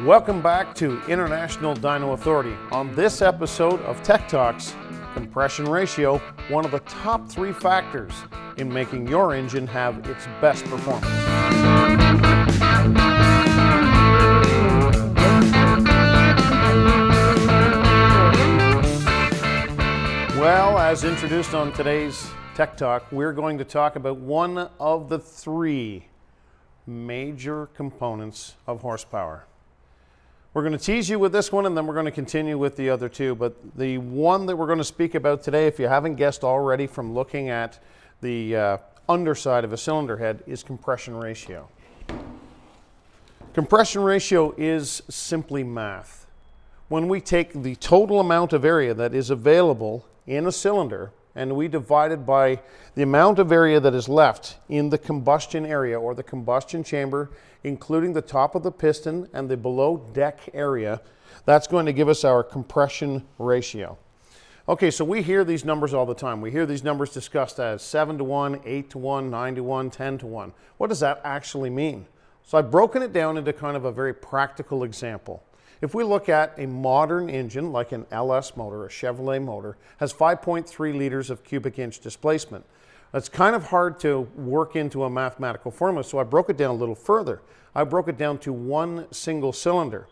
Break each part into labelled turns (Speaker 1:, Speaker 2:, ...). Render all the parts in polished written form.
Speaker 1: Welcome back to International Dyno Authority. On this episode of Tech Talks, compression ratio, one of the top 3 factors in making your engine have its best performance. Well, as introduced on today's Tech Talk, we're going to talk about one of the 3 major components of horsepower. We're going to tease you with this one, and then we're going to continue with the other 2. But the one that we're going to speak about today, if you haven't guessed already from looking at the underside of a cylinder head, is compression ratio. Compression ratio is simply math. When we take the total amount of area that is available in a cylinder and we divide it by the amount of area that is left in the combustion area or the combustion chamber, including the top of the piston and the below deck area, that's going to give us our compression ratio. Okay, so we hear these numbers all the time. We hear these numbers discussed as 7-to-1, 8-to-1, 9-to-1, 10-to-1. What does that actually mean? So I've broken it down into kind of a very practical example. If we look at a modern engine like an LS motor, a Chevrolet motor, has 5.3 liters of cubic inch displacement. That's kind of hard to work into a mathematical formula, so I broke it down a little further. I broke it down to one single cylinder.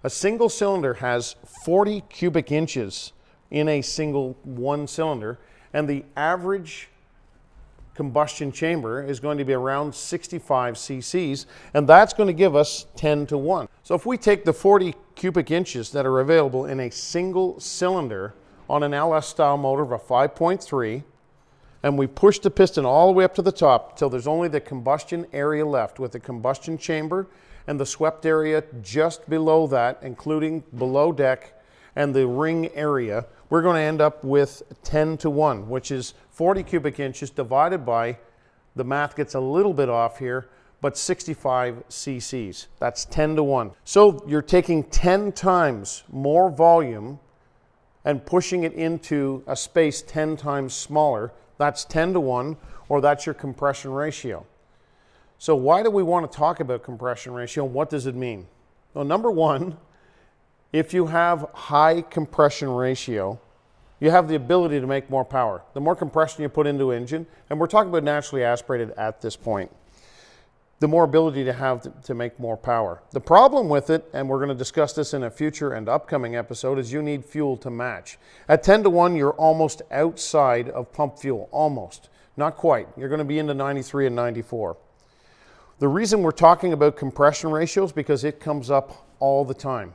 Speaker 1: A single cylinder has 40 cubic inches in a single one cylinder, and the average combustion chamber is going to be around 65 cc's, and that's going to give us 10-to-1. So if we take the 40 cubic inches that are available in a single cylinder on an LS style motor of a 5.3, and we push the piston all the way up to the top till there's only the combustion area left with the combustion chamber and the swept area just below that, including below deck and the ring area, we're going to end up with 10-to-1, which is 40 cubic inches divided by, the math gets a little bit off here, but 65 cc's. That's 10-to-1. So you're taking 10 times more volume and pushing it into a space 10 times smaller. That's 10-to-1, or that's your compression ratio. So why do we want to talk about compression ratio, and what does it mean? Well, number one, if you have high compression ratio, you have the ability to make more power. The more compression you put into an engine, and we're talking about naturally aspirated at this point, the more ability to have to make more power. The problem with it, and we're going to discuss this in a future and upcoming episode, is you need fuel to match. At 10-to-1, you're almost outside of pump fuel, almost. Not quite. You're going to be into 93 and 94. The reason we're talking about compression ratio is because it comes up all the time.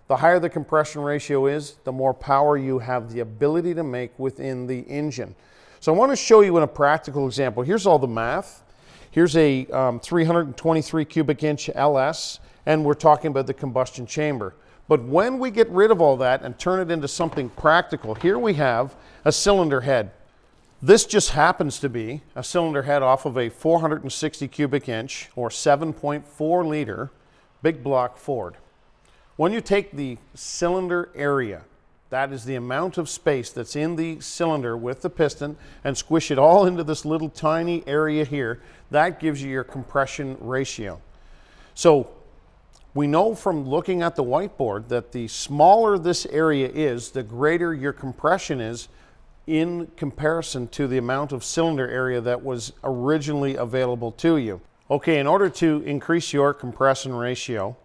Speaker 1: The higher the compression ratio is, the more power you have the ability to make within the engine. So I want to show you in a practical example. Here's all the math. Here's a 323 cubic inch LS, and we're talking about the combustion chamber. But when we get rid of all that and turn it into something practical, here we have a cylinder head. This just happens to be a cylinder head off of a 460 cubic inch or 7.4 liter big block Ford. When you take the cylinder area, that is the amount of space that's in the cylinder with the piston, and squish it all into this little tiny area here, that gives you your compression ratio. So we know from looking at the whiteboard that the smaller this area is, the greater your compression is in comparison to the amount of cylinder area that was originally available to you. Okay, in order to increase your compression ratio,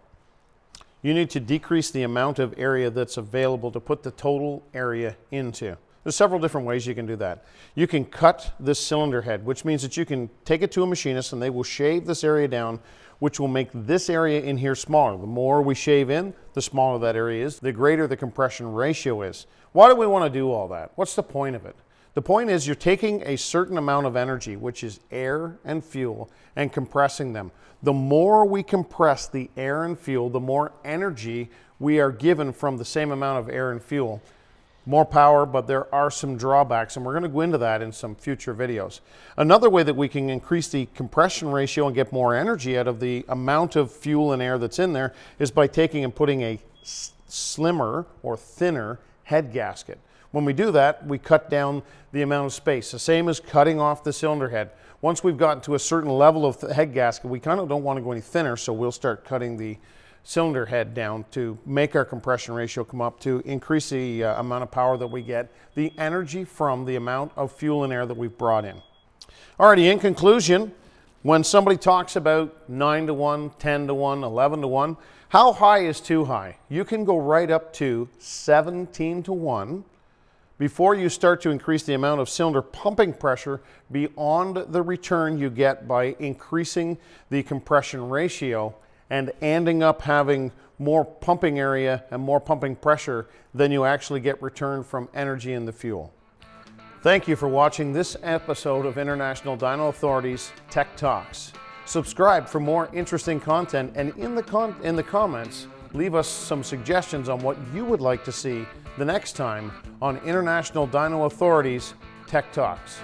Speaker 1: you need to decrease the amount of area that's available to put the total area into. There's several different ways you can do that. You can cut this cylinder head, which means that you can take it to a machinist and they will shave this area down, which will make this area in here smaller. The more we shave in, the smaller that area is, the greater the compression ratio is. Why do we want to do all that? What's the point of it? The point is you're taking a certain amount of energy, which is air and fuel, and compressing them. The more we compress the air and fuel, the more energy we are given from the same amount of air and fuel. More power, but there are some drawbacks, and we're going to go into that in some future videos. Another way that we can increase the compression ratio and get more energy out of the amount of fuel and air that's in there is by taking and putting a slimmer or thinner head gasket. When we do that, we cut down the amount of space, the same as cutting off the cylinder head. Once we've gotten to a certain level of head gasket, we kind of don't want to go any thinner, so we'll start cutting the cylinder head down to make our compression ratio come up, to increase the amount of power that we get, the energy from the amount of fuel and air that we've brought in. Alrighty, in conclusion, when somebody talks about 9 to 1, 10 to 1, 11 to 1, how high is too high? You can go right up to 17 to 1 before you start to increase the amount of cylinder pumping pressure beyond the return you get by increasing the compression ratio and ending up having more pumping area and more pumping pressure than you actually get returned from energy in the fuel. Thank you for watching this episode of International Dyno Authority's Tech Talks. Subscribe for more interesting content, and in the comments, leave us some suggestions on what you would like to see the next time on International Dyno Authority's Tech Talks.